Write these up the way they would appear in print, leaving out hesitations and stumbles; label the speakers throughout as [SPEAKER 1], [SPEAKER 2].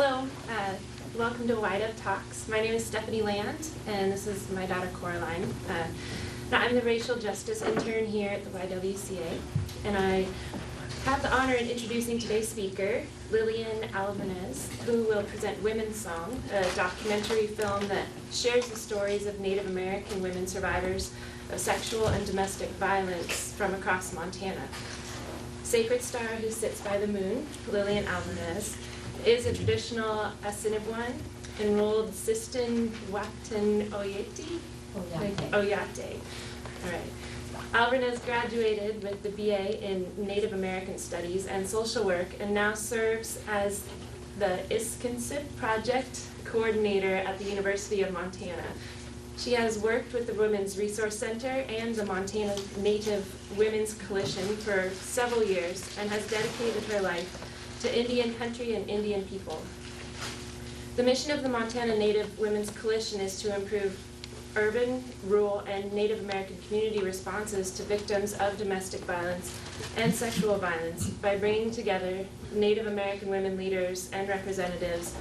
[SPEAKER 1] Hello, welcome to YWCA Talks. My name is Stephanie Land, and this is my daughter Coraline. Now I'm the racial justice intern here at the YWCA, and I have the honor in introducing today's speaker, Lillian Alvernaz, who will present Women's Song, a documentary film that shares the stories of Native American women survivors of sexual and domestic violence from across Montana. Sacred Star Who Sits by the Moon, Lillian Alvernaz, is a traditional Assiniboine enrolled Sistan Watan Oyate. All right. Alvernaz graduated with the BA in Native American Studies and Social Work and now serves as the Iskinsip Project Coordinator at the University of Montana. She has worked with the Women's Resource Center and the Montana Native Women's Coalition for several years and has dedicated her life to Indian country and Indian people. The mission of the Montana Native Women's Coalition is to improve urban, rural, and Native American community responses to victims of domestic violence and sexual violence by bringing together Native American women leaders and representatives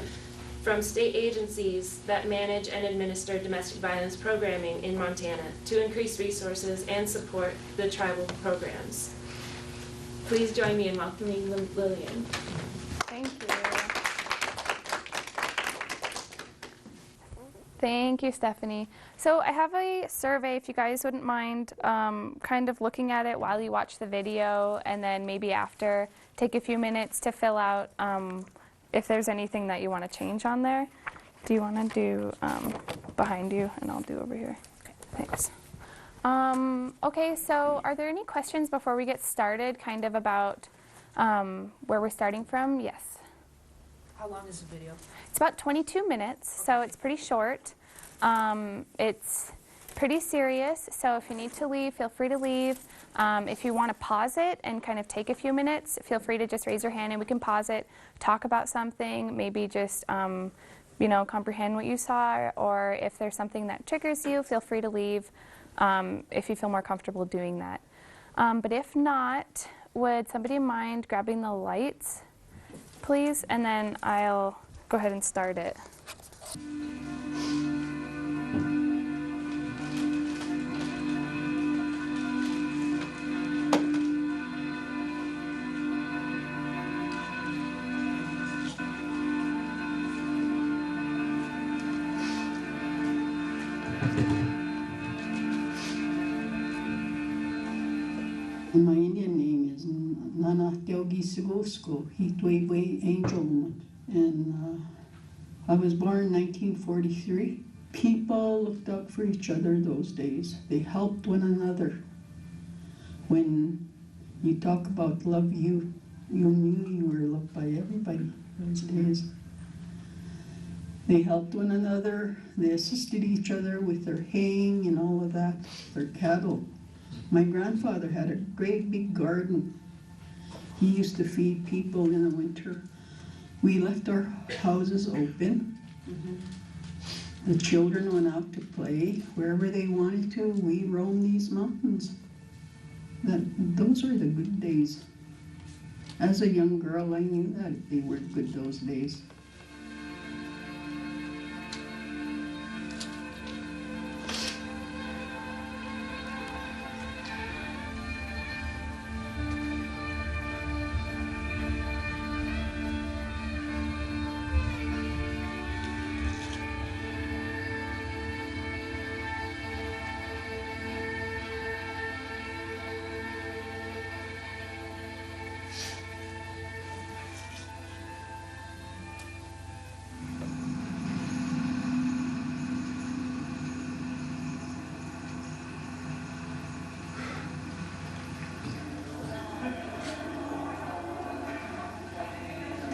[SPEAKER 1] from state agencies that manage and administer domestic violence programming in Montana to increase resources and support the tribal programs. Please join me in welcoming Lillian.
[SPEAKER 2] Thank you. Thank you, Stephanie. So I have a survey, if you guys wouldn't mind kind of looking at it while you watch the video, and then maybe after, take a few minutes to fill out if there's anything that you want to change on there. Do you want to do behind you, and I'll do over here? Okay, thanks. Okay, so are there any questions before we get started, kind of about where we're starting from? Yes.
[SPEAKER 3] How long is the video?
[SPEAKER 2] It's about 22 minutes, so it's pretty short. It's pretty serious, so if you need to leave, feel free to leave. If you want to pause it and kind of take a few minutes, feel free to just raise your hand and we can pause it, talk about something, maybe just you know, comprehend what you saw, or if there's something that triggers you, feel free to leave if you feel more comfortable doing that. But if not, would somebody mind grabbing the lights, please, and then I'll go ahead and start it.
[SPEAKER 4] My Indian name is Nana Teogi Sigosko, Hitwebe Angel Woman. And I was born in 1943. People looked out for each other those days. They helped one another. When you talk about love, you knew you were loved by everybody those days. They helped one another. They assisted each other with their haying and all of that, their cattle. My grandfather had a great big garden. He used to feed people in the winter. We left our houses open. The children went out to play wherever they wanted to. We roamed these mountains. Those were the good days. As a young girl, I knew that they were good those days.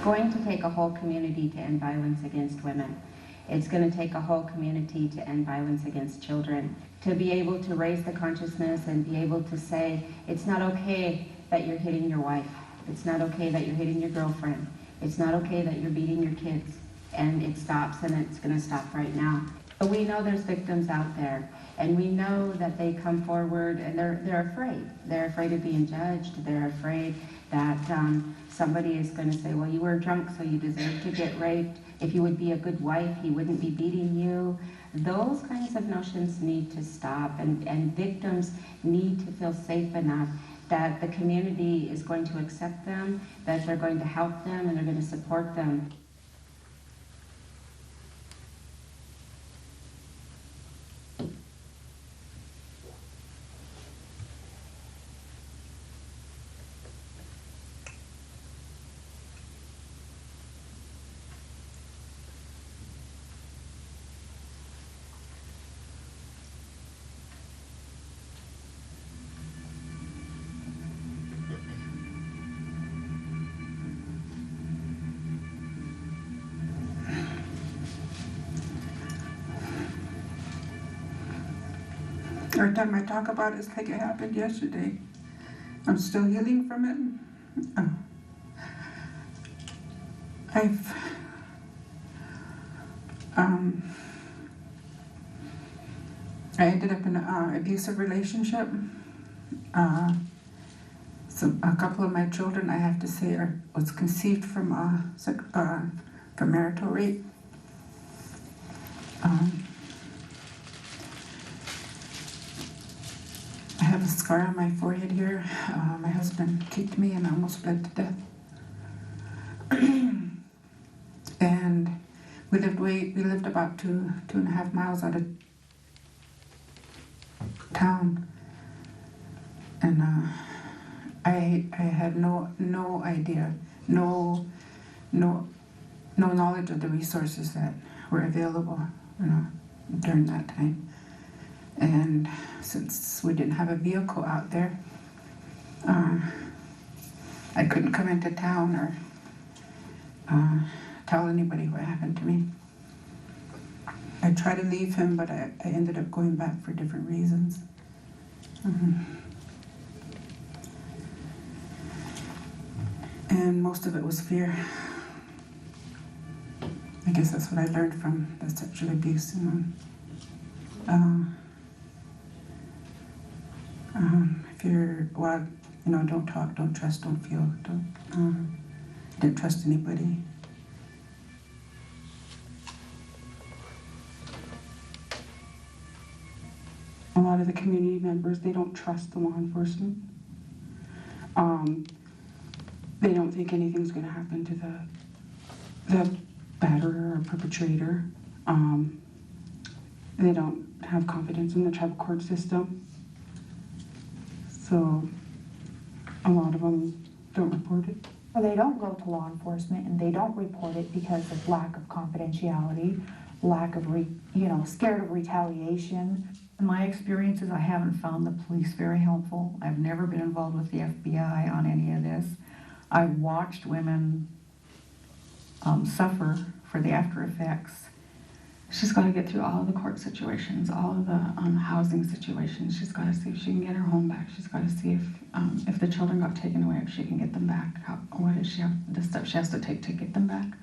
[SPEAKER 5] Going to take a whole community to end violence against women. It's going to take a whole community to end violence against children. To be able to raise the consciousness and be able to say, it's not okay that you're hitting your wife. It's not okay that you're hitting your girlfriend. It's not okay that you're beating your kids. And it stops, and it's going to stop right now. But we know there's victims out there, and we know that they come forward and they're afraid. They're afraid of being judged. They're afraid that somebody is going to say, well, you were drunk, so you deserve to get raped. If you would be a good wife, he wouldn't be beating you. Those kinds of notions need to stop, and victims need to feel safe enough that the community is going to accept them, that they're going to help them, and they're going to support them.
[SPEAKER 6] Every time I talk about it, it's like it happened yesterday. I'm still healing from it. I ended up in an abusive relationship. A couple of my children, I have to say, was conceived from marital rape. I have a scar on my forehead here. My husband kicked me and I almost bled to death. And we lived about two and a half miles out of town. And I had no idea, no knowledge of the resources that were available, during that time. And since we didn't have a vehicle out there, I couldn't come into town or tell anybody what happened to me. I tried to leave him, but I ended up going back for different reasons. And most of it was fear. I guess that's what I learned from the sexual abuse. Fear, don't talk, don't trust, don't feel, didn't trust anybody. A lot of the community members, they don't trust the law enforcement. They don't think anything's going to happen to the batterer or perpetrator. They don't have confidence in the tribal court system. So a lot of them don't report it.
[SPEAKER 3] Well, they don't go to law enforcement and they don't report it because of lack of confidentiality, lack of, scared of retaliation.
[SPEAKER 7] In my experiences, I haven't found the police very helpful. I've never been involved with the FBI on any of this. I've watched women suffer for the after effects. She's got to get through all of the court situations, all of the housing situations. She's got to see if she can get her home back. She's got to see if the children got taken away, if she can get them back. What does she have, the steps she has to take to get them back?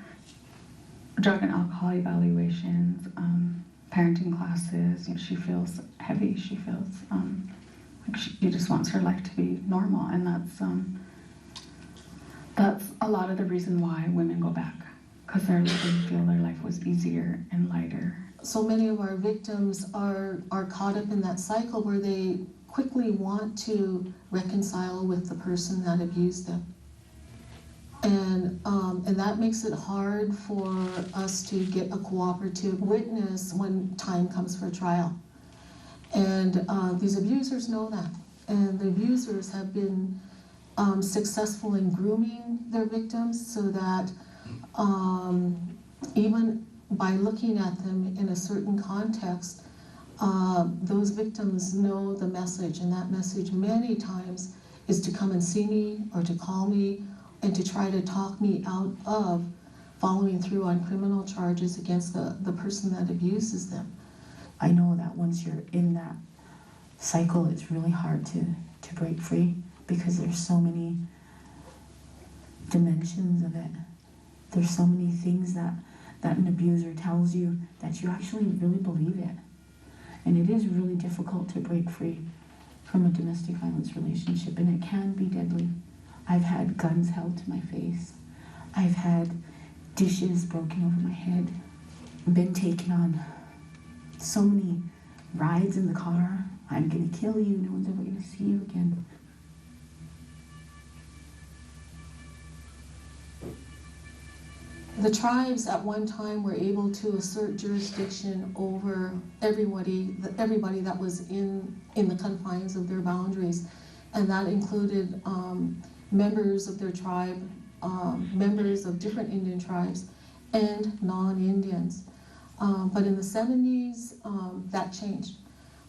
[SPEAKER 7] Drug and alcohol evaluations, parenting classes. She feels heavy. She feels like she just wants her life to be normal, and that's a lot of the reason why women go back, because they feel their life was easier and lighter.
[SPEAKER 8] So many of our victims are caught up in that cycle where they quickly want to reconcile with the person that abused them. And that makes it hard for us to get a cooperative witness when time comes for trial. And these abusers know that. And the abusers have been successful in grooming their victims so that even by looking at them in a certain context, those victims know the message, and that message many times is to come and see me or to call me and to try to talk me out of following through on criminal charges against the person that abuses them.
[SPEAKER 9] I know that once you're in that cycle, it's really hard to break free because there's so many dimensions of it. There's so many things that that an abuser tells you that you actually really believe it. And it is really difficult to break free from a domestic violence relationship, and it can be deadly. I've had guns held to my face. I've had dishes broken over my head. Been taken on so many rides in the car. I'm gonna kill you, no one's ever gonna see you again.
[SPEAKER 8] The tribes at one time were able to assert jurisdiction over everybody that was in the confines of their boundaries, and that included members of their tribe, members of different Indian tribes, and non-Indians. But in the 70s, that changed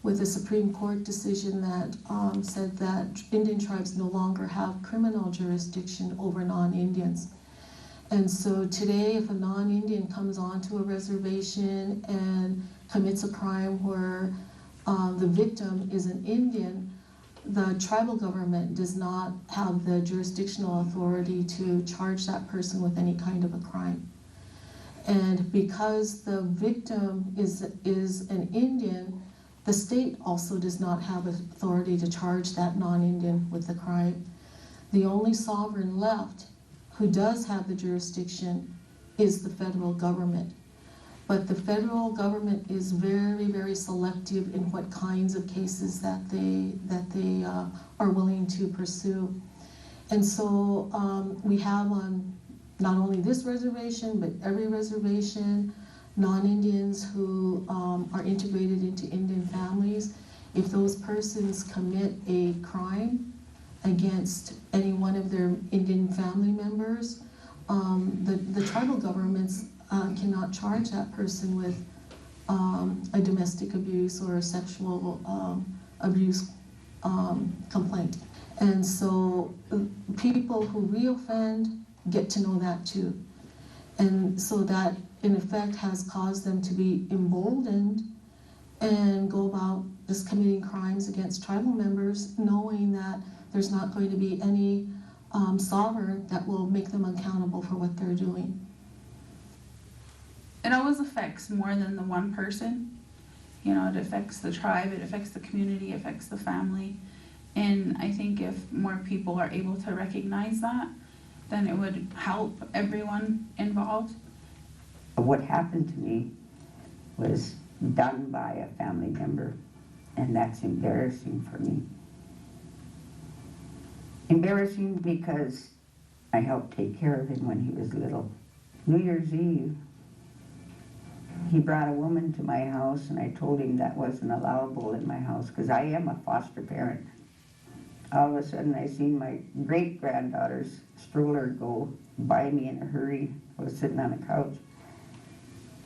[SPEAKER 8] with a Supreme Court decision that said that Indian tribes no longer have criminal jurisdiction over non-Indians. And so today, if a non-Indian comes onto a reservation and commits a crime where the victim is an Indian, the tribal government does not have the jurisdictional authority to charge that person with any kind of a crime. And because the victim is an Indian, the state also does not have authority to charge that non-Indian with the crime. The only sovereign left who does have the jurisdiction is the federal government. But the federal government is very, very selective in what kinds of cases that they are willing to pursue. And so we have on not only this reservation, but every reservation, non-Indians who are integrated into Indian families. If those persons commit a crime against any one of their Indian family members, the tribal governments cannot charge that person with a domestic abuse or a sexual abuse complaint. And so people who reoffend get to know that too. And so that in effect has caused them to be emboldened and go about just committing crimes against tribal members, knowing that there's not going to be any sovereign that will make them accountable for what they're doing.
[SPEAKER 6] It always affects more than the one person. You know, it affects the tribe, it affects the community, it affects the family. And I think if more people are able to recognize that, then it would help everyone involved.
[SPEAKER 10] What happened to me was done by a family member, and that's embarrassing for me. Embarrassing because I helped take care of him when he was little. New Year's Eve, he brought a woman to my house, and I told him that wasn't allowable in my house because I am a foster parent. All of a sudden, I seen my great-granddaughter's stroller go by me in a hurry. I was sitting on a couch,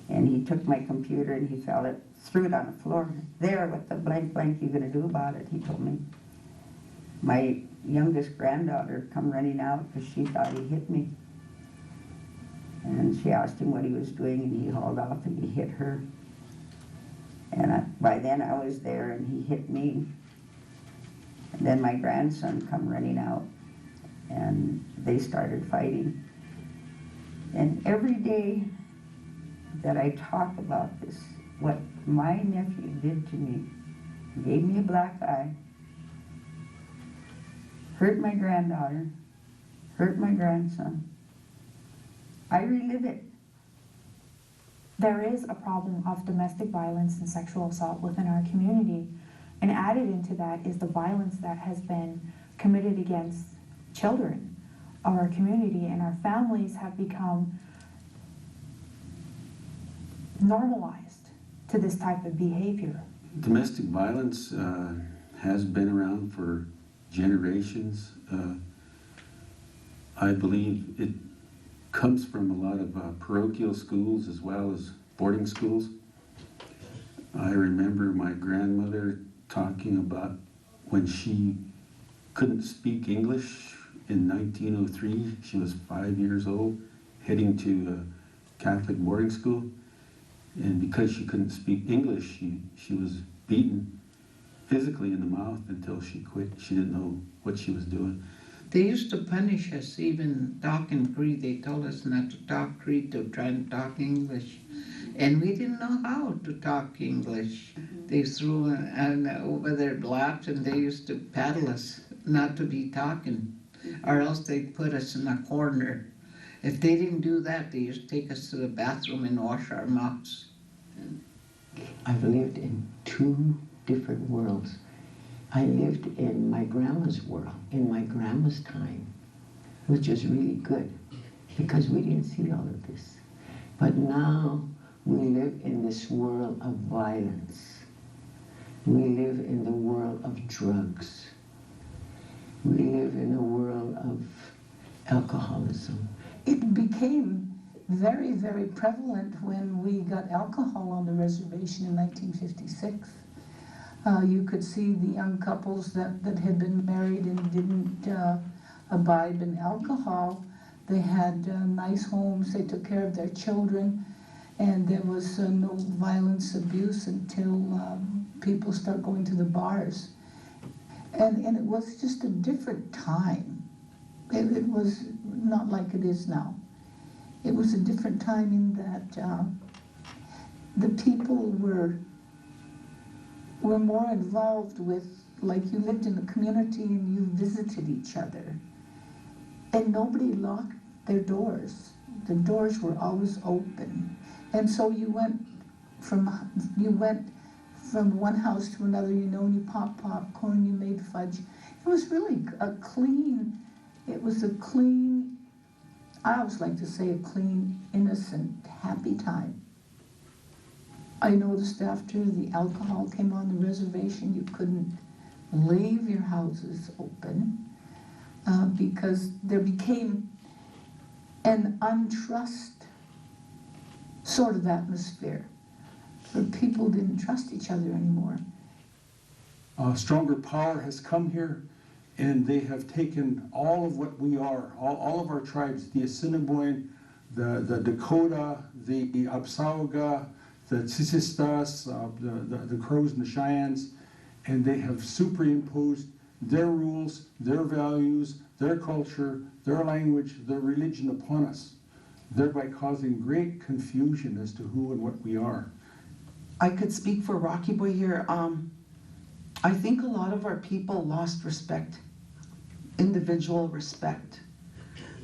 [SPEAKER 10] and he took my computer and he threw it on the floor. There, what the blank you gonna do about it? He told me. My youngest granddaughter come running out because she thought he hit me. And she asked him what he was doing, and he hauled off and he hit her. And by then I was there, and he hit me. And then my grandson come running out, and they started fighting. And every day that I talk about this, what my nephew did to me, gave me a black eye, hurt my granddaughter, hurt my grandson, I relive it.
[SPEAKER 3] There is a problem of domestic violence and sexual assault within our community, and added into that is the violence that has been committed against children of our community, and our families have become normalized to this type of behavior.
[SPEAKER 11] Domestic violence has been around for generations. I believe it comes from a lot of parochial schools as well as boarding schools. I remember my grandmother talking about when she couldn't speak English in 1903. She was 5 years old, heading to a Catholic boarding school. And because she couldn't speak English, she was beaten physically in the mouth until she quit. She didn't know what she was doing.
[SPEAKER 12] They used to punish us even talking Cree. They told us not to talk Cree, to try and talk English. And we didn't know how to talk English. They threw over their laps and they used to paddle us not to be talking, or else they'd put us in a corner. If they didn't do that, they used to take us to the bathroom and wash our mouths.
[SPEAKER 13] I've lived in two different worlds. I lived in my grandma's world, in my grandma's time, which was really good because we didn't see all of this. But now we live in this world of violence. We live in the world of drugs. We live in a world of alcoholism.
[SPEAKER 14] It became very, very prevalent when we got alcohol on the reservation in 1956. You could see the young couples that had been married and didn't abide in alcohol. They had nice homes, they took care of their children, and there was no violence, abuse until people start going to the bars. And it was just a different time. It was not like it is now. It was a different time in that the people were more involved with, like you lived in a community and you visited each other. And nobody locked their doors. The doors were always open. And so you went from one house to another, you know, and you popped popcorn, you made fudge. It was really a clean, I always like to say a clean, innocent, happy time. I noticed after the alcohol came on the reservation, you couldn't leave your houses open because there became an untrust sort of atmosphere where people didn't trust each other anymore.
[SPEAKER 15] Stronger power has come here, and they have taken all of what we are, all of our tribes, the Assiniboine, the Dakota, the Absauga, the Tsitsistas, the Crows and the Cheyennes, and they have superimposed their rules, their values, their culture, their language, their religion upon us, thereby causing great confusion as to who and what we are.
[SPEAKER 16] I could speak for Rocky Boy here. I think a lot of our people lost respect, individual respect,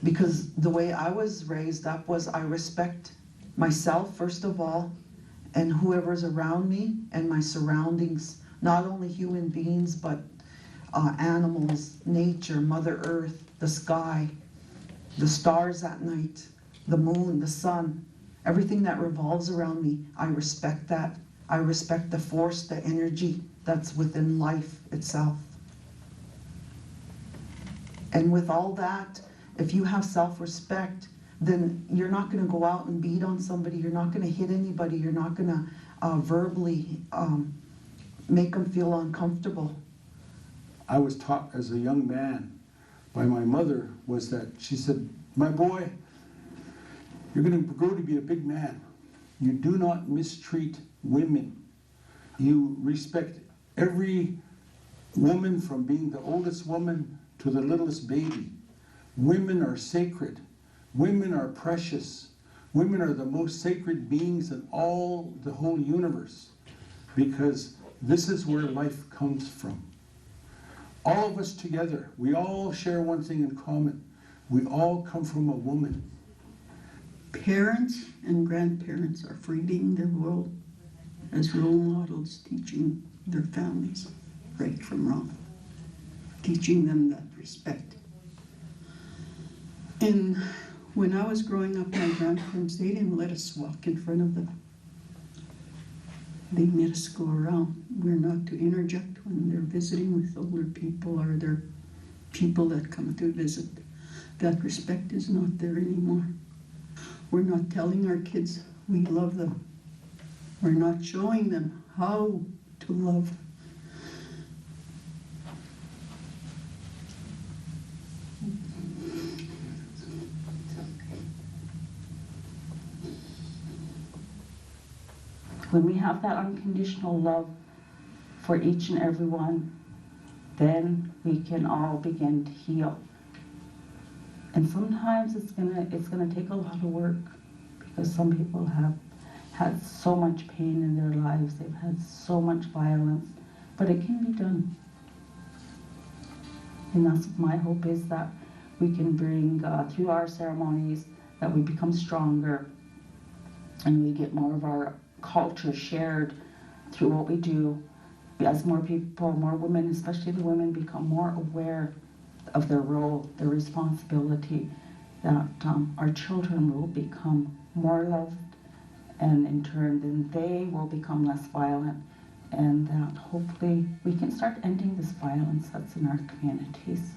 [SPEAKER 16] because the way I was raised up was I respect myself first of all, and whoever's around me and my surroundings, not only human beings, but animals, nature, Mother Earth, the sky, the stars at night, the moon, the sun, everything that revolves around me. I respect that. I respect the force, the energy that's within life itself. And with all that, if you have self-respect, then you're not going to go out and beat on somebody, you're not going to hit anybody, you're not going to verbally make them feel uncomfortable.
[SPEAKER 15] I was taught as a young man by my mother was that she said, my boy, you're going to grow to be a big man. You do not mistreat women. You respect every woman from being the oldest woman to the littlest baby. Women are sacred. Women are precious. Women are the most sacred beings in all the whole universe, because this is where life comes from. All of us together, we all share one thing in common. We all come from a woman.
[SPEAKER 4] Parents and grandparents are freeing their world as role models, teaching their families right from wrong, teaching them that respect. And when I was growing up, my grandparents, they didn't let us walk in front of them. They made us go around. We're not to interject when they're visiting with older people or their people that come to visit. That respect is not there anymore. We're not telling our kids we love them. We're not showing them how to love.
[SPEAKER 17] When we have that unconditional love for each and every one, then we can all begin to heal. And sometimes it's gonna take a lot of work, because some people have had so much pain in their lives, they've had so much violence, but it can be done. And that's my hope, is that we can bring, through our ceremonies, that we become stronger and we get more of our culture shared through what we do. As more people, more women, especially the women, become more aware of their role, their responsibility, that our children will become more loved, and in turn then they will become less violent, and that hopefully we can start ending this violence that's in our communities.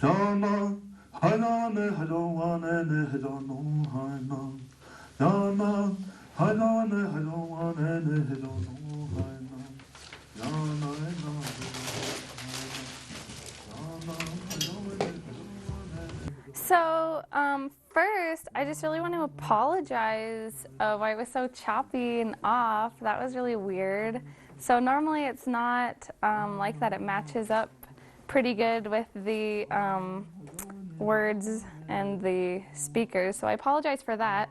[SPEAKER 18] Yana, Hanane, Hadowane, Nehedono, Hana. Yana, Hanane, Hadowane, Nehedono, Hana. Yana,
[SPEAKER 2] So, first, I just really want to apologize why it was so choppy and off. That was really weird. So normally it's not like that. It matches up pretty good with the words and the speakers, so I apologize for that.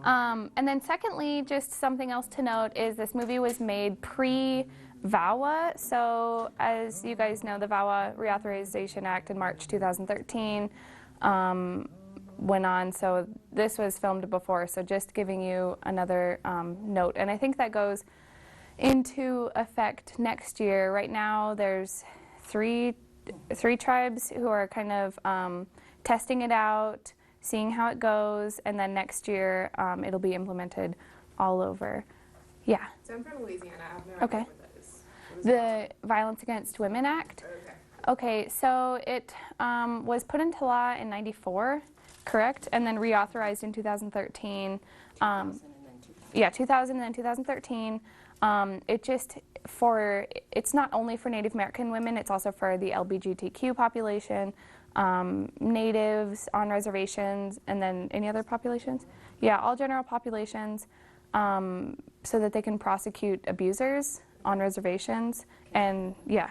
[SPEAKER 2] And then secondly, just something else to note is this movie was made pre-VAWA. So as you guys know, the VAWA Reauthorization Act in March 2013 went on. So this was filmed before. So just giving you another note. And I think that goes into effect next year. Right now there's three tribes who are kind of testing it out, seeing how it goes, and then next year it'll be implemented all over. Yeah.
[SPEAKER 19] So I'm from Louisiana. I have no
[SPEAKER 2] Okay.
[SPEAKER 19] idea what that is. What is
[SPEAKER 2] The Violence Against Women Act. Okay, so it was put into law in '94, correct? And then reauthorized in 2013. Yeah, 2000 and then 2013. It's not only for Native American women, it's also for the LGBTQ population, natives on reservations, and then any other populations? Yeah, all general populations, so that they can prosecute abusers on reservations, and yeah.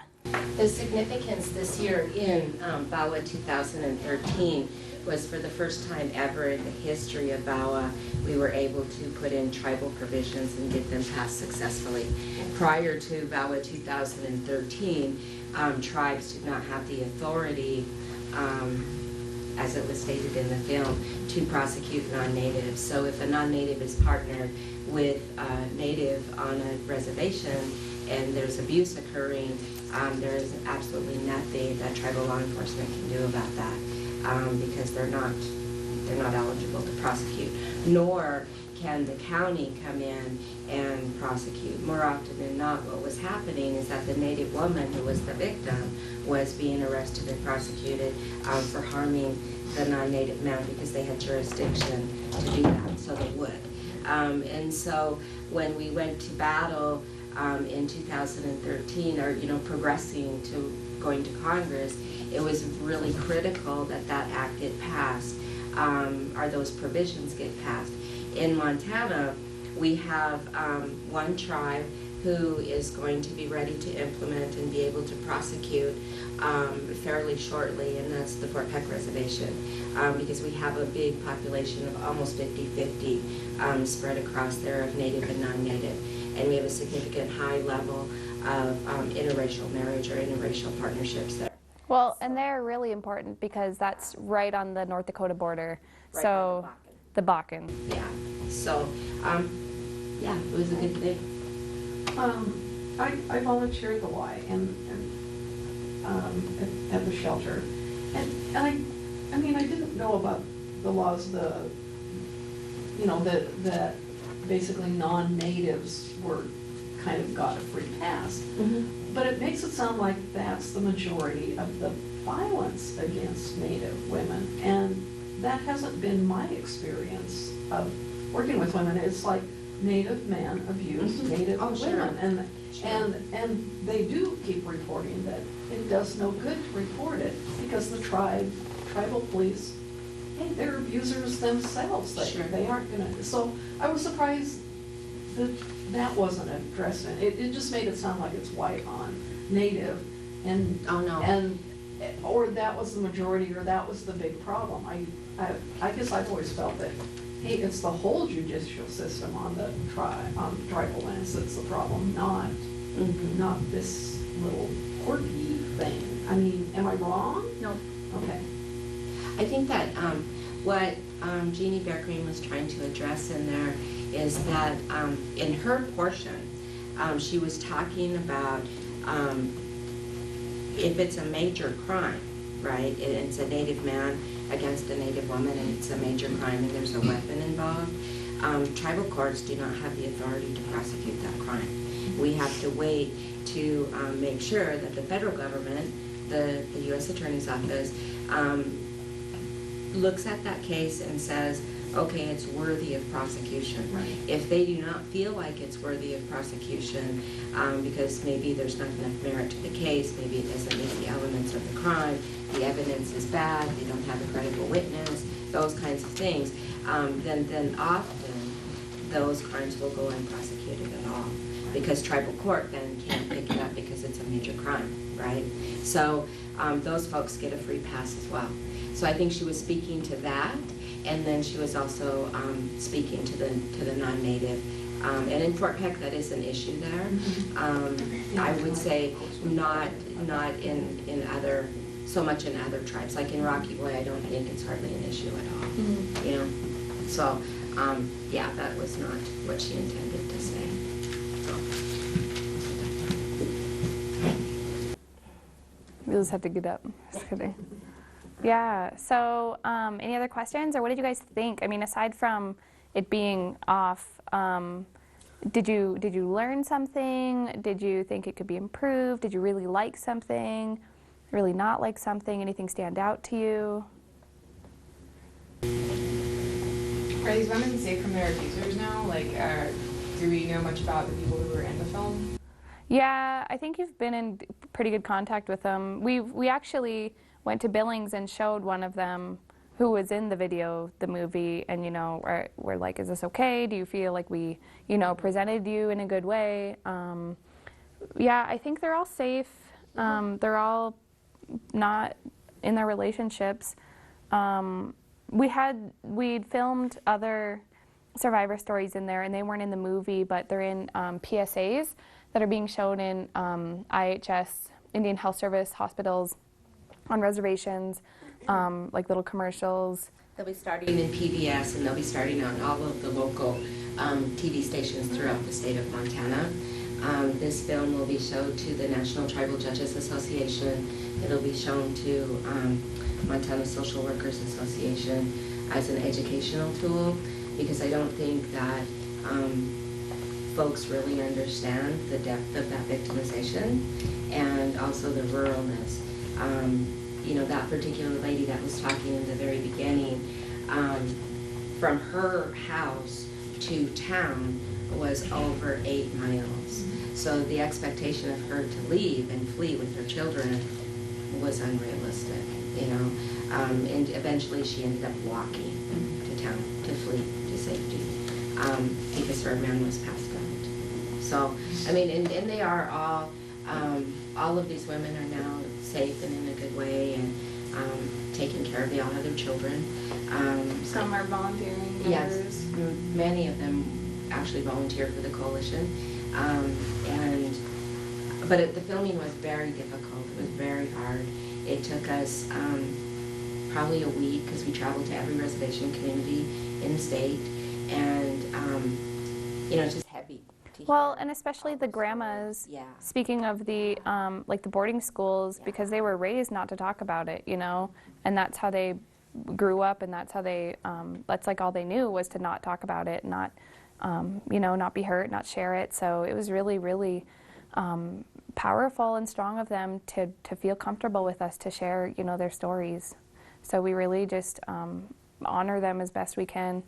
[SPEAKER 20] The significance this year in VAWA 2013 was for the first time ever in the history of VAWA, we were able to put in tribal provisions and get them passed successfully. Prior to VAWA 2013, tribes did not have the authority, as it was stated in the film, to prosecute non-natives. So if a non-native is partnered with a native on a reservation and there's abuse occurring, there is absolutely nothing that tribal law enforcement can do about that, because they're not eligible to prosecute. Nor can the county come in and prosecute. More often than not, what was happening is that the native woman who was the victim was being arrested and prosecuted for harming the non-native man because they had jurisdiction to do that, so they would. And so when we went to battle in 2013, or progressing to going to Congress, it was really critical that that act get passed, or those provisions get passed. In Montana, we have one tribe who is going to be ready to implement and be able to prosecute fairly shortly, and that's the Fort Peck Reservation, because we have a big population of almost 50-50 spread across there of native and non-native, and we have a significant high level of interracial marriage or interracial partnerships there.
[SPEAKER 2] Well, and they're really important because that's right on the North Dakota border.
[SPEAKER 20] Right,
[SPEAKER 2] so the Bakken.
[SPEAKER 20] Yeah. So, yeah, it was a good thing.
[SPEAKER 21] I volunteered the Y at the shelter, and I mean, I didn't know about the laws, that basically non-natives were kind of got a free pass. But it makes it sound like that's the majority of the violence against Native women, and that hasn't been my experience of working with women. It's like Native men abuse Native women, and they do keep reporting that it does no good to report it because the tribal police, hey, they're abusers themselves. They aren't gonna. So I was surprised that wasn't addressed. It just made it sound like it's white on Native, and or that was the majority, or that was the big problem. I guess I've always felt that, hey, it's the whole judicial system on the tribal lands that's the problem, not this little quirky thing. I mean, am I wrong?
[SPEAKER 20] No.
[SPEAKER 21] Okay.
[SPEAKER 20] I think that what Jeannie Bear-Green was trying to address in there is that in her portion, she was talking about if it's a major crime, right? It's a Native man against a Native woman, and it's a major crime, and there's a weapon involved. Tribal courts do not have the authority to prosecute that crime. We have to wait to make sure that the federal government, the U.S. Attorney's Office, looks at that case and says, okay, it's worthy of prosecution.
[SPEAKER 21] Right.
[SPEAKER 20] If they do not feel like it's worthy of prosecution, because maybe there's not enough merit to the case, maybe it doesn't meet the elements of the crime, the evidence is bad, they don't have a credible witness, those kinds of things, then often those crimes will go unprosecuted at all. because tribal court then can't pick it up because it's a major crime, right? So those folks get a free pass as well. So I think she was speaking to that, and then she was also speaking to the non-native. And in Fort Peck, that is an issue there. I would say not in other, so much in other tribes. Like in Rocky Boy, I don't think it's hardly an issue at all. You know, so yeah, that was not what she intended to say.
[SPEAKER 2] We'll just have to get up. Just kidding. Yeah. So, any other questions, or what did you guys think? I mean, aside from it being off, did you learn something? Did you think it could be improved? Did you really like something? Really not like something? Anything stand out to you?
[SPEAKER 1] Are these women safe from their abusers now? Like, do we know much about the people who were in the film?
[SPEAKER 2] Yeah, I think you've been in pretty good contact with them. We actually went to Billings and showed one of them who was in the video, the movie, and, you know, we're like, is this okay? Do you feel like we, you know, presented you in a good way? Yeah, I think they're all safe. They're all not in their relationships. We'd filmed other survivor stories in there, and they weren't in the movie, but they're in PSAs that are being shown in IHS, Indian Health Service hospitals, on reservations, like little commercials.
[SPEAKER 20] They'll be starting in PBS, and they'll be starting on all of the local TV stations throughout the state of Montana. This film will be shown to the National Tribal Judges Association. It'll be shown to Montana Social Workers Association as an educational tool, because I don't think that folks really understand the depth of that victimization and also the ruralness. You know, that particular lady that was talking in the very beginning, from her house to town was over 8 miles. So the expectation of her to leave and flee with her children was unrealistic, you know. And eventually she ended up walking to town to flee to safety because her man was passed out. So, I mean, and they are all of these women are now safe and in a good way, and taking care of. They all have their children.
[SPEAKER 1] Some are volunteering.
[SPEAKER 20] Yes, many of them actually volunteer for the coalition. But the filming was very difficult. It was very hard. It took us probably a week, because we traveled to every reservation community in the state, and you know, it's just heavy.
[SPEAKER 2] Well, and especially the grandmas,
[SPEAKER 20] yeah.
[SPEAKER 2] Speaking of the, like the boarding schools, yeah. Because they were raised not to talk about it, you know, and that's how they grew up, and that's how they, that's like all they knew was to not talk about it, not, you know, not be hurt, not share it. So it was really, really powerful and strong of them to feel comfortable with us to share, you know, their stories. So we really just honor them as best we can,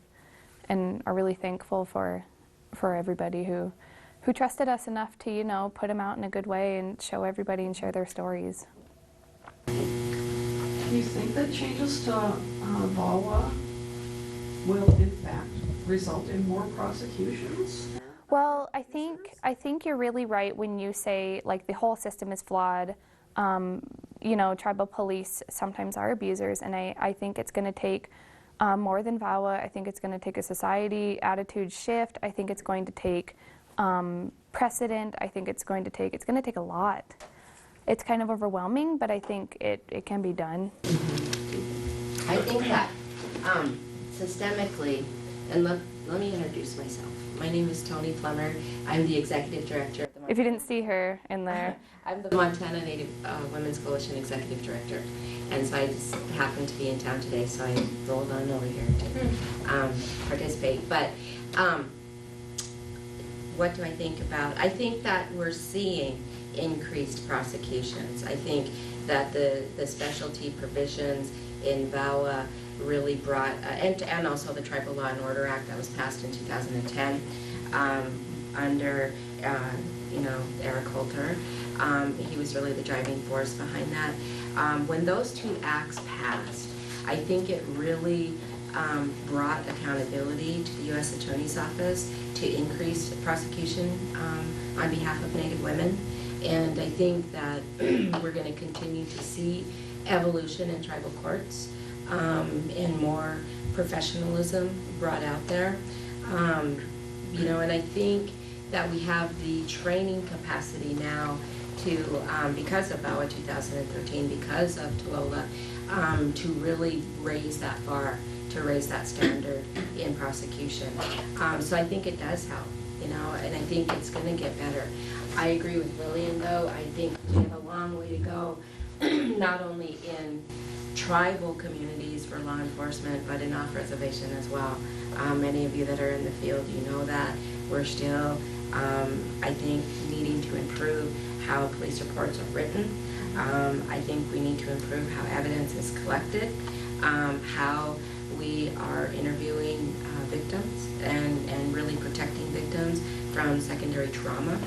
[SPEAKER 2] and are really thankful for everybody who trusted us enough to, you know, put them out in a good way and show everybody and share their stories.
[SPEAKER 21] Do you think that changes to VAWA will in fact result in more prosecutions?
[SPEAKER 2] Well, I think you're really right when you say, like, the whole system is flawed. You know, tribal police sometimes are abusers, and I think it's going to take more than VAWA. I think it's going to take a society attitude shift. I think it's going to take precedent. I think it's going to take a lot. It's kind of overwhelming, but I think it can be done.
[SPEAKER 20] I think that systemically, and let me introduce myself. My name is Toni Plummer. I'm the executive director of the Montana.
[SPEAKER 2] If you didn't see her in there.
[SPEAKER 20] I'm the Montana Native Women's Coalition executive director. And so I just happened to be in town today, so I rolled on over here to participate. But what do I think about? I think that we're seeing increased prosecutions. I think that the specialty provisions in VAWA really brought, and also the Tribal Law and Order Act that was passed in 2010 under, you know, Eric Holter. He was really the driving force behind that. When those two acts passed, I think it really brought accountability to the U.S. Attorney's Office to increase prosecution on behalf of Native women. And I think that we're going to continue to see evolution in tribal courts and more professionalism brought out there. You know, and I think that we have the training capacity now to, because of VAWA 2013, because of TOLA, to really raise that bar, to raise that standard in prosecution. So I think it does help, you know, and I think it's going to get better. I agree with Lillian, though. I think we have a long way to go, not only in tribal communities for law enforcement, but in off-reservation as well. Many of you that are in the field, you know that. We're still, I think, needing to improve how police reports are written. I think we need to improve how evidence is collected, how we are interviewing victims and really protecting victims from secondary trauma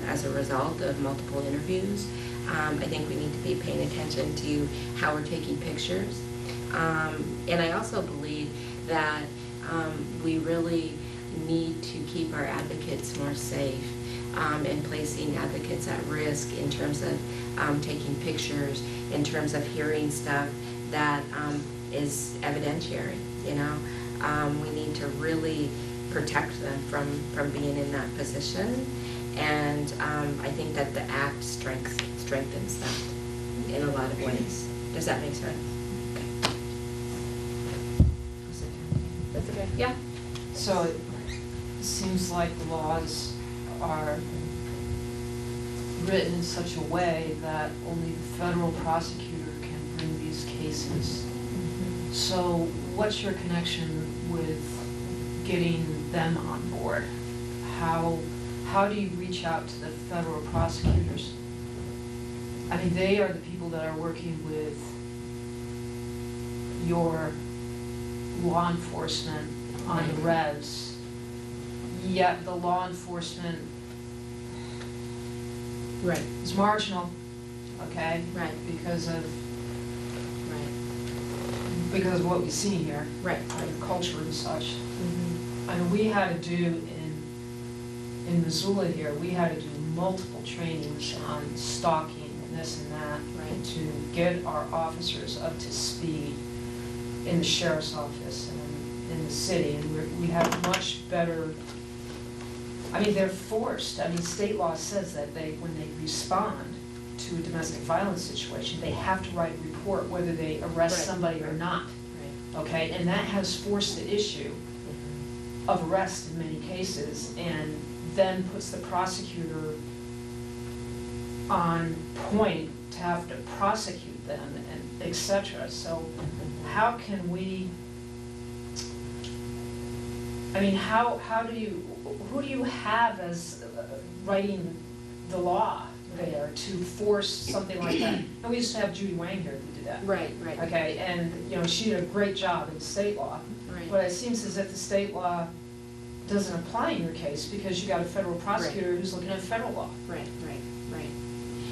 [SPEAKER 20] as a result of multiple interviews. I think we need to be paying attention to how we're taking pictures. And I also believe that we really need to keep our advocates more safe and placing advocates at risk in terms of taking pictures, in terms of hearing stuff that is evidentiary, you know. We need to really protect them from being in that position. And I think that the Act strengthens that in a lot of ways. Does that make sense? Okay. That's okay. Yeah.
[SPEAKER 5] So it seems like the laws are written in such a way that only the federal prosecutor can bring these cases.
[SPEAKER 20] Mm-hmm.
[SPEAKER 5] So what's your connection with getting them on board? How do you reach out to the federal prosecutors? I mean, they are the people that are working with your law enforcement on the res, yet the law enforcement is marginal, okay?
[SPEAKER 20] Right.
[SPEAKER 5] Because of what we see here.
[SPEAKER 20] Right.
[SPEAKER 5] The culture and such.
[SPEAKER 20] Mm-hmm.
[SPEAKER 5] I mean, we had to do in Missoula here, we had to do multiple trainings on stalking and this and that, right, to get our officers up to speed in the sheriff's office and in the city. And we have much better, I mean, they're forced. I mean, state law says that when they respond to a domestic violence situation, they have to write a report whether they arrest somebody or not. Okay, and that has forced the issue of arrest in many cases, and then puts the prosecutor on point to have to prosecute them and et cetera. So how can we, I mean, who do you have as writing the law there to force something like that? And we used to have Judy Wang here who did that.
[SPEAKER 20] Right.
[SPEAKER 5] Okay, and you know, she did a great job in state law.
[SPEAKER 20] Right.
[SPEAKER 5] But it seems as if the state law doesn't apply in your case because you got a federal prosecutor who's looking at federal law.
[SPEAKER 20] Right.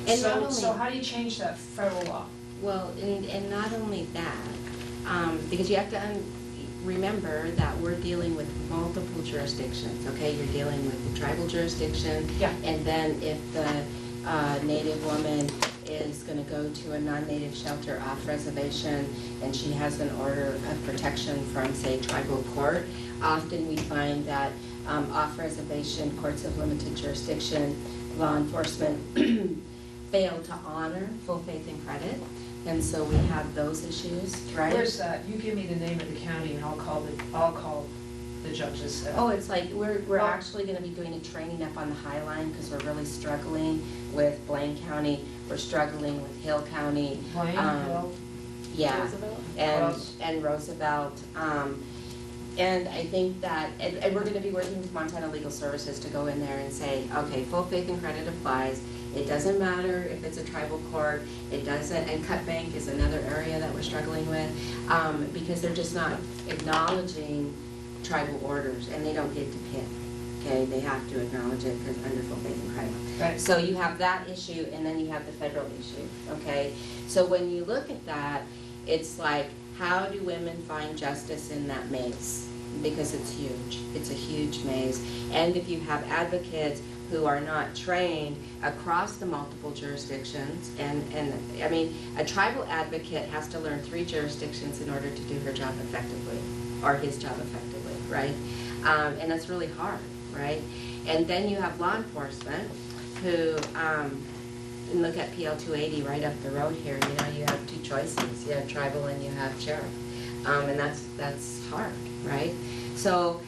[SPEAKER 20] And not only,
[SPEAKER 5] so how do you change that federal law?
[SPEAKER 20] Well, and not only that, because you have to remember that we're dealing with multiple jurisdictions, okay? You're dealing with the tribal jurisdiction, and then if the Native woman is going to go to a non-Native shelter off reservation and she has an order of protection from, say, tribal court, often we find that off-reservation courts of limited jurisdiction, law enforcement fail to honor full faith and credit, and so we have those issues, right?
[SPEAKER 5] Where's that? You give me the name of the county and I'll call the judges.
[SPEAKER 20] Oh, it's like we're actually going to be doing a training up on the High Line because we're really struggling with Blaine County. We're struggling with Hill County.
[SPEAKER 5] Blaine, Hill?
[SPEAKER 20] Yeah,
[SPEAKER 5] Roosevelt?
[SPEAKER 20] and Roosevelt. And I think that, and we're going to be working with Montana Legal Services to go in there and say, okay, full faith and credit applies. It doesn't matter if it's a tribal court. It doesn't, and cut bank is another area that we're struggling with because they're just not acknowledging tribal orders, and they don't get to pick. Okay, they have to acknowledge it because under full faith and credit.
[SPEAKER 5] Right.
[SPEAKER 20] So you have that issue, and then you have the federal issue. Okay, so when you look at that, it's like, how do women find justice in that maze? Because it's huge. It's a huge maze. And if you have advocates who are not trained across the multiple jurisdictions, and I mean, a tribal advocate has to learn 3 jurisdictions in order to do her job effectively, or his job effectively, right? And that's really hard, right? And then you have law enforcement who, and look at PL 280 right up the road here, you know, you have 2 choices. You have tribal and you have sheriff. And that's hard, right? So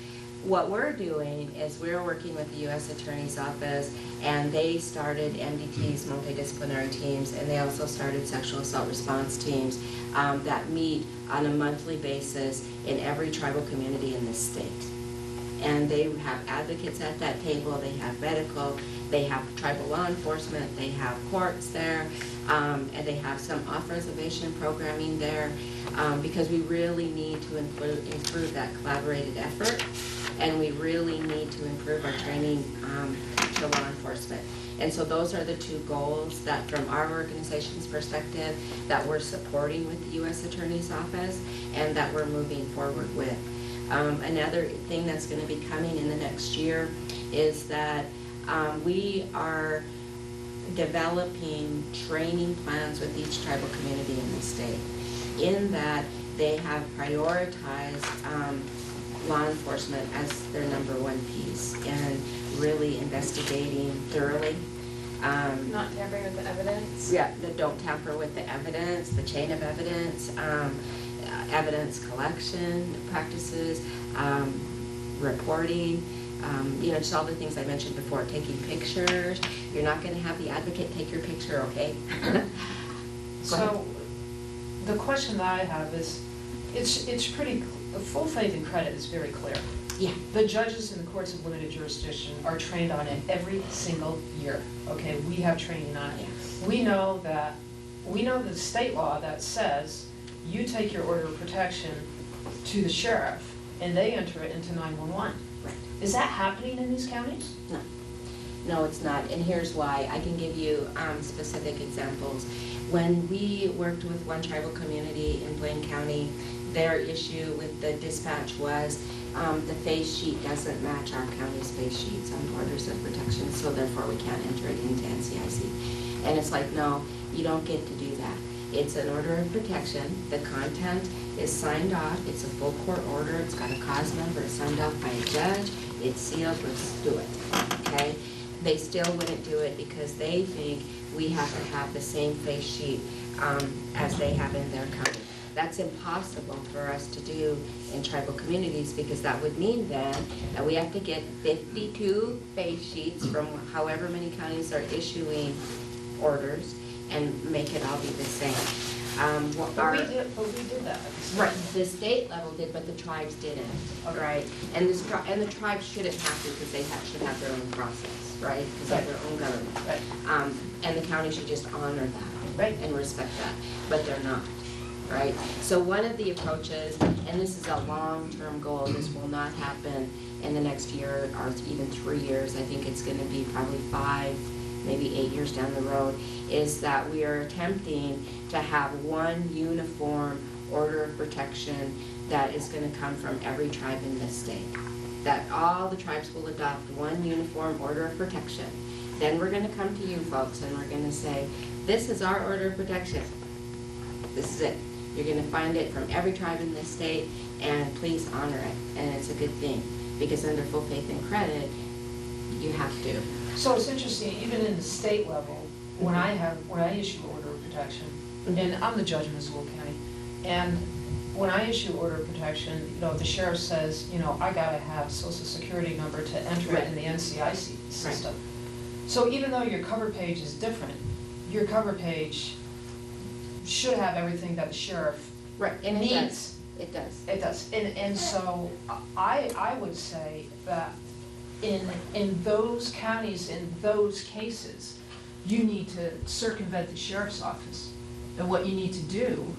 [SPEAKER 20] what we're doing is we're working with the U.S. Attorney's Office, and they started MDTs, multidisciplinary teams, and they also started sexual assault response teams that meet on a monthly basis in every tribal community in this state. And they have advocates at that table, they have medical, they have tribal law enforcement, they have courts there, and they have some off-reservation programming there, because we really need to improve that collaborated effort, and we really need to improve our training to law enforcement. And so those are the 2 goals that, from our organization's perspective, that we're supporting with the U.S. Attorney's Office and that we're moving forward with. Another thing that's going to be coming in the next year is that we are developing training plans with each tribal community in the state, in that they have prioritized law enforcement as their #1 piece, and really investigating thoroughly.
[SPEAKER 1] Not tampering with the evidence?
[SPEAKER 20] Yeah, don't tamper with the evidence, the chain of evidence, evidence collection practices, reporting, you know, just all the things I mentioned before, taking pictures. You're not going to have the advocate take your picture, okay?
[SPEAKER 5] So the question that I have is, it's pretty, full faith and credit is very clear.
[SPEAKER 20] Yeah.
[SPEAKER 5] The judges in the courts of limited jurisdiction are trained on it every single year, okay? We have training on it.
[SPEAKER 20] Yeah.
[SPEAKER 5] We know the state law that says you take your order of protection to the sheriff and they enter it into 911.
[SPEAKER 20] Right.
[SPEAKER 5] Is that happening in these counties?
[SPEAKER 20] No. No, it's not, and here's why. I can give you specific examples. When we worked with one tribal community in Blaine County, their issue with the dispatch was the face sheet doesn't match our county's face sheets on orders of protection, so therefore we can't enter it into NCIC. And it's like, no, you don't get to do that. It's an order of protection. The content is signed off. It's a full court order. It's got a cause number. It's signed off by a judge. It's sealed. Let's do it, okay? They still wouldn't do it because they think we have to have the same face sheet as they have in their county. That's impossible for us to do in tribal communities, because that would mean then that we have to get 52 face sheets from however many counties are issuing orders and make it all be the same.
[SPEAKER 5] But we did that.
[SPEAKER 20] Right, the state level did, but the tribes didn't, right? And the tribes shouldn't have to, because they should have their own process, right? Because they have their own government.
[SPEAKER 5] Right.
[SPEAKER 20] And the county should just honor that,
[SPEAKER 5] right,
[SPEAKER 20] and respect that, but they're not, right? So one of the approaches, and this is a long-term goal, this will not happen in the next year or even 3 years. I think it's going to be probably 5, maybe 8 years down the road, is that we are attempting to have one uniform order of protection that is going to come from every tribe in this state. That all the tribes will adopt one uniform order of protection. Then we're going to come to you folks and we're going to say, this is our order of protection. This is it. You're going to find it from every tribe in this state, and please honor it. And it's a good thing, because under full faith and credit, you have to.
[SPEAKER 5] So it's interesting, even in the state level, when I issue order of protection, and I'm the judge in Missoula County, and when I issue order of protection, you know, the sheriff says, you know, I gotta have social security number to enter it in the NCIC system. Right. So even though your cover page is different, your cover page should have everything that the sheriff needs.
[SPEAKER 20] It does.
[SPEAKER 5] It does. And so I would say that in those counties, in those cases, you need to circumvent the sheriff's office. And what you need to do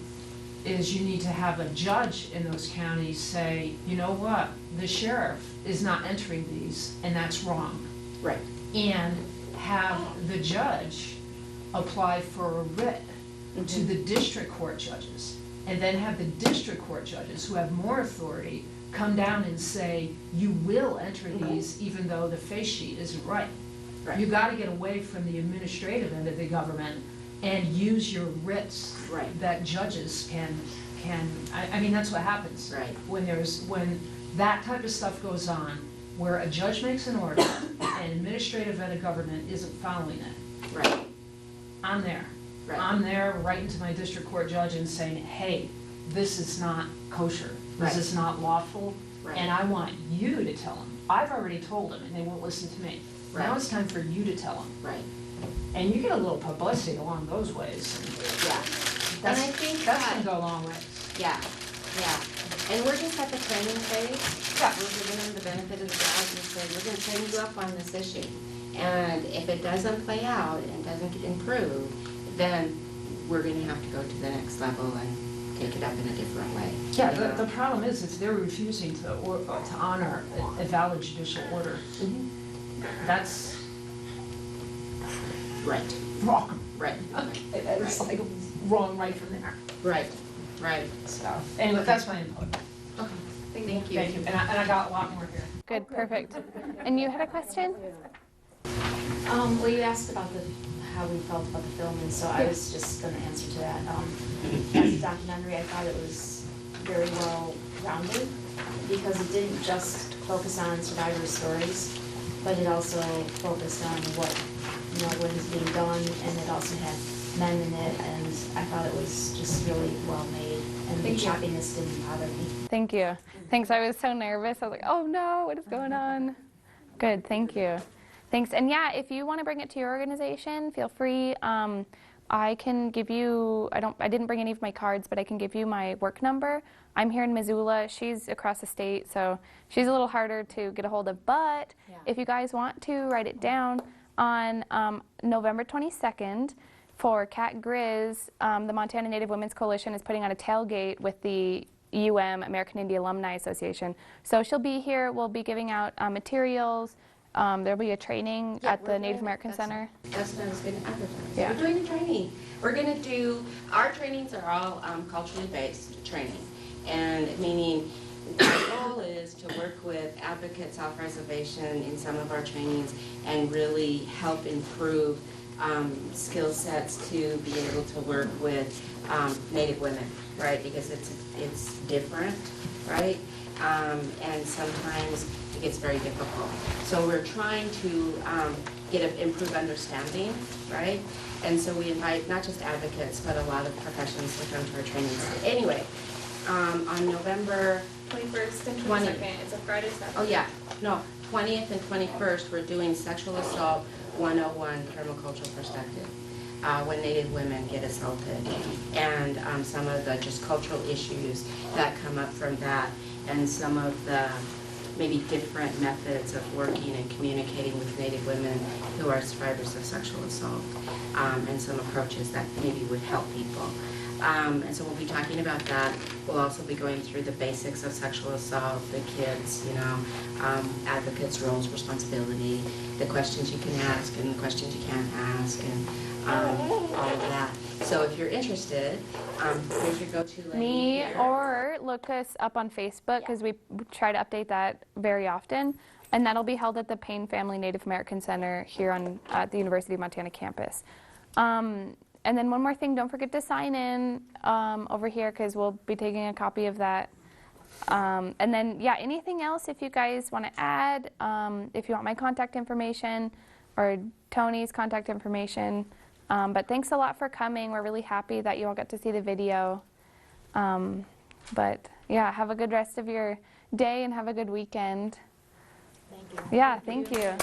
[SPEAKER 5] is you need to have a judge in those counties say, you know what, the sheriff is not entering these, and that's wrong.
[SPEAKER 20] Right.
[SPEAKER 5] And have the judge apply for a writ to the district court judges and then have the district court judges, who have more authority, come down and say, you will enter these even though the face sheet isn't right.
[SPEAKER 20] Right.
[SPEAKER 5] You gotta get away from the administrative end of the government and use your writs that judges can, I mean, that's what happens.
[SPEAKER 20] Right.
[SPEAKER 5] When that type of stuff goes on, where a judge makes an order and administrative end of government isn't following it.
[SPEAKER 20] Right.
[SPEAKER 5] I'm there.
[SPEAKER 20] Right.
[SPEAKER 5] I'm there writing to my district court judge and saying, hey, this is not kosher. This is not lawful.
[SPEAKER 20] Right.
[SPEAKER 5] And I want you to tell them. I've already told them and they won't listen to me.
[SPEAKER 20] Right.
[SPEAKER 5] Now it's time for you to tell them.
[SPEAKER 20] Right.
[SPEAKER 5] And you get a little publicity along those ways.
[SPEAKER 20] Yeah.
[SPEAKER 5] That's,
[SPEAKER 20] and I think
[SPEAKER 5] that's gonna go a long way.
[SPEAKER 20] Yeah, yeah. And we're just at the training phase.
[SPEAKER 5] Yeah.
[SPEAKER 20] We're giving them the benefit of the doubt and say, we're gonna train you up on this issue. And if it doesn't play out and doesn't improve, then we're gonna have to go to the next level and take it up in a different way.
[SPEAKER 5] Yeah, the problem is they're refusing to honor a valid judicial order. That's
[SPEAKER 20] right.
[SPEAKER 5] Wrong.
[SPEAKER 20] Right.
[SPEAKER 5] It's like wrong right from there.
[SPEAKER 20] Right. Right.
[SPEAKER 5] So anyway, that's my input.
[SPEAKER 20] Okay. Thank you.
[SPEAKER 5] Thank you. And I got a lot more here.
[SPEAKER 2] Good, perfect. And you had a question?
[SPEAKER 7] Well, you asked about how we felt about the film, and so I was just going to answer to that. As a documentary, I thought it was very well rounded because it didn't just focus on survivor stories, but it also focused on what is being done, and it also had men in it, and I thought it was just really well made, and the choppiness didn't bother me.
[SPEAKER 2] Thank you. Thanks. I was so nervous. I was like, oh no, what is going on? Good. Thank you. Thanks. And yeah, if you want to bring it to your organization, feel free. I can give you, I didn't bring any of my cards, but I can give you my work number. I'm here in Missoula. She's across the state, so she's a little harder to get a hold of. But if you guys want to write it down, on November 22nd for Cat Grizz, the Montana Native Women's Coalition is putting on a tailgate with the American Indian Alumni Association. So she'll be here. We'll be giving out materials. There'll be a training at the Native American Center.
[SPEAKER 20] That's what I was going to advertise.
[SPEAKER 2] Yeah.
[SPEAKER 20] We're doing a training. We're going to do, our trainings are all culturally based training. And meaning our goal is to work with advocates off-reservation in some of our trainings and really help improve skill sets to be able to work with Native women, right? Because it's different, right? And sometimes it gets very difficult. So we're trying to get an improved understanding, right? And so we invite not just advocates, but a lot of professionals to come to our trainings. Anyway, on November
[SPEAKER 1] 21st and
[SPEAKER 20] 20th.
[SPEAKER 1] 22nd, it's a Friday, Saturday.
[SPEAKER 20] Oh yeah, no, 20th and 21st, we're doing Sexual Assault 101 Permacultural Perspective. When Native women get assaulted, and some of the just cultural issues that come up from that, and some of the maybe different methods of working and communicating with Native women who are survivors of sexual assault, and some approaches that maybe would help people. And so we'll be talking about that. We'll also be going through the basics of sexual assault, the kids, advocates' roles, responsibility, the questions you can ask and the questions you can't ask, and all of that. So if you're interested, here's your go-to link.
[SPEAKER 2] Me,
[SPEAKER 20] here.
[SPEAKER 2] or look us up on Facebook, because we try to update that very often. And that'll be held at the Payne Family Native American Center here at the University of Montana campus. And then one more thing, don't forget to sign in over here, because we'll be taking a copy of that. And then, yeah, anything else if you guys want to add, if you want my contact information or Tony's contact information. But thanks a lot for coming. We're really happy that you all got to see the video. But yeah, have a good rest of your day and have a good weekend.
[SPEAKER 7] Thank you.
[SPEAKER 2] Yeah, thank you.